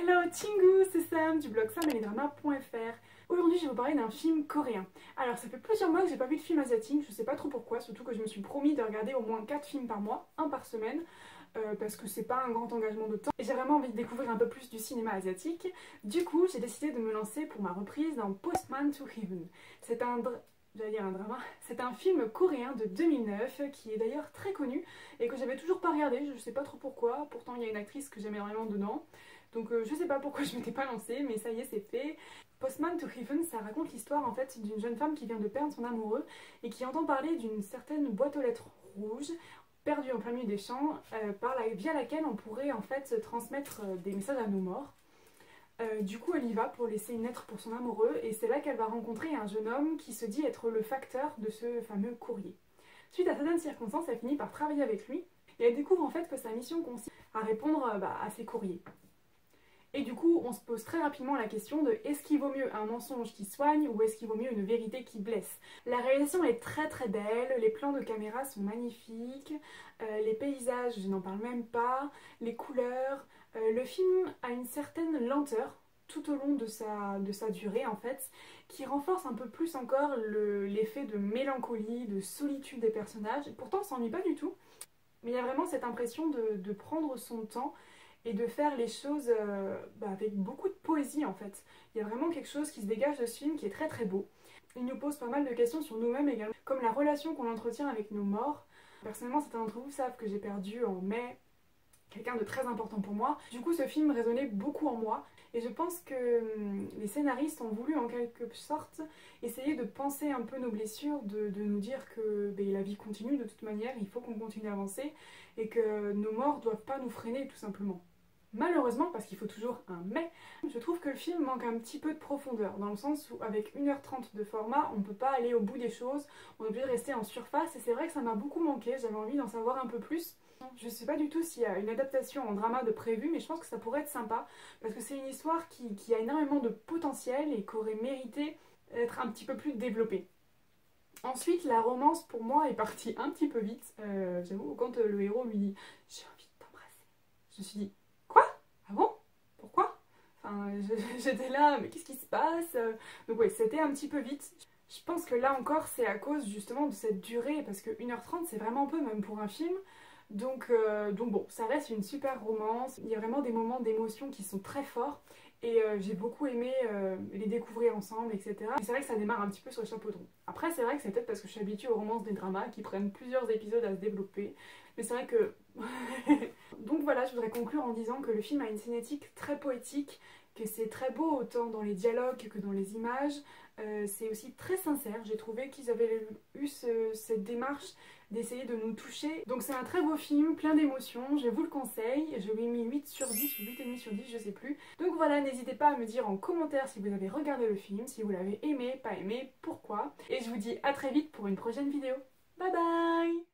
Hello Chingu, c'est Sam du blog sameldrama.fr. Aujourd'hui je vais vous parler d'un film coréen. Alors ça fait plusieurs mois que j'ai pas vu de film asiatique, je sais pas trop pourquoi, surtout que je me suis promis de regarder au moins 4 films par mois, un par semaine, parce que c'est pas un grand engagement de temps. Et j'ai vraiment envie de découvrir un peu plus du cinéma asiatique. Du coup j'ai décidé de me lancer pour ma reprise dans Postman to Heaven. C'est un drama. C'est un film coréen de 2009 qui est d'ailleurs très connu et que j'avais toujours pas regardé, je sais pas trop pourquoi, pourtant il y a une actrice que j'aime énormément dedans. Donc je sais pas pourquoi je m'étais pas lancée, mais ça y est, c'est fait. Postman to Heaven, ça raconte l'histoire en fait d'une jeune femme qui vient de perdre son amoureux et qui entend parler d'une certaine boîte aux lettres rouge perdue en plein milieu des champs, via laquelle on pourrait en fait transmettre des messages à nos morts. Du coup elle y va pour laisser une lettre pour son amoureux et c'est là qu'elle va rencontrer un jeune homme qui se dit être le facteur de ce fameux courrier. Suite à certaines circonstances, elle finit par travailler avec lui et elle découvre en fait que sa mission consiste à répondre à ses courriers. Et du coup, on se pose très rapidement la question de est-ce qu'il vaut mieux un mensonge qui soigne ou est-ce qu'il vaut mieux une vérité qui blesse? La réalisation est très très belle, les plans de caméra sont magnifiques, les paysages, je n'en parle même pas, les couleurs. Le film a une certaine lenteur tout au long de sa durée en fait, qui renforce un peu plus encore l'effet de mélancolie, de solitude des personnages. Pourtant, on s'ennuie pas du tout, mais il y a vraiment cette impression de prendre son temps et de faire les choses avec beaucoup de poésie en fait. Il y a vraiment quelque chose qui se dégage de ce film qui est très très beau. Il nous pose pas mal de questions sur nous-mêmes également, comme la relation qu'on entretient avec nos morts. Personnellement, certains d'entre vous savent que j'ai perdu en mai quelqu'un de très important pour moi. Du coup, ce film résonnait beaucoup en moi et je pense que les scénaristes ont voulu en quelque sorte essayer de penser un peu nos blessures, de nous dire que la vie continue de toute manière, il faut qu'on continue à avancer et que nos morts ne doivent pas nous freiner tout simplement. Malheureusement, parce qu'il faut toujours un mais, je trouve que le film manque un petit peu de profondeur, dans le sens où avec 1h30 de format, on ne peut pas aller au bout des choses, on est obligé de rester en surface, et c'est vrai que ça m'a beaucoup manqué, j'avais envie d'en savoir un peu plus. Je sais pas du tout s'il y a une adaptation en drama de prévu, mais je pense que ça pourrait être sympa, parce que c'est une histoire qui a énormément de potentiel et qui aurait mérité d'être un petit peu plus développée. Ensuite, la romance pour moi est partie un petit peu vite, j'avoue, quand le héros lui dit « j'ai envie de t'embrasser », je me suis dit « quoi? Ah bon? Pourquoi ?» Enfin, j'étais là, mais qu'est-ce qui se passe? Donc ouais, c'était un petit peu vite. Je pense que là encore, c'est à cause justement de cette durée, parce que 1h30 c'est vraiment peu, même pour un film. Donc bon, ça reste une super romance, il y a vraiment des moments d'émotion qui sont très forts et j'ai beaucoup aimé les découvrir ensemble, etc. Et c'est vrai que ça démarre un petit peu sur le chapeau de roue. Après c'est vrai que c'est peut-être parce que je suis habituée aux romances des dramas qui prennent plusieurs épisodes à se développer, mais c'est vrai que... Donc voilà, je voudrais conclure en disant que le film a une cinétique très poétique, que c'est très beau autant dans les dialogues que dans les images. C'est aussi très sincère, j'ai trouvé qu'ils avaient eu cette démarche d'essayer de nous toucher. Donc c'est un très beau film, plein d'émotions, je vous le conseille. Je lui ai mis 8 sur 10 ou 8,5 sur 10, je sais plus. Donc voilà, n'hésitez pas à me dire en commentaire si vous avez regardé le film, si vous l'avez aimé, pas aimé, pourquoi. Et je vous dis à très vite pour une prochaine vidéo. Bye bye!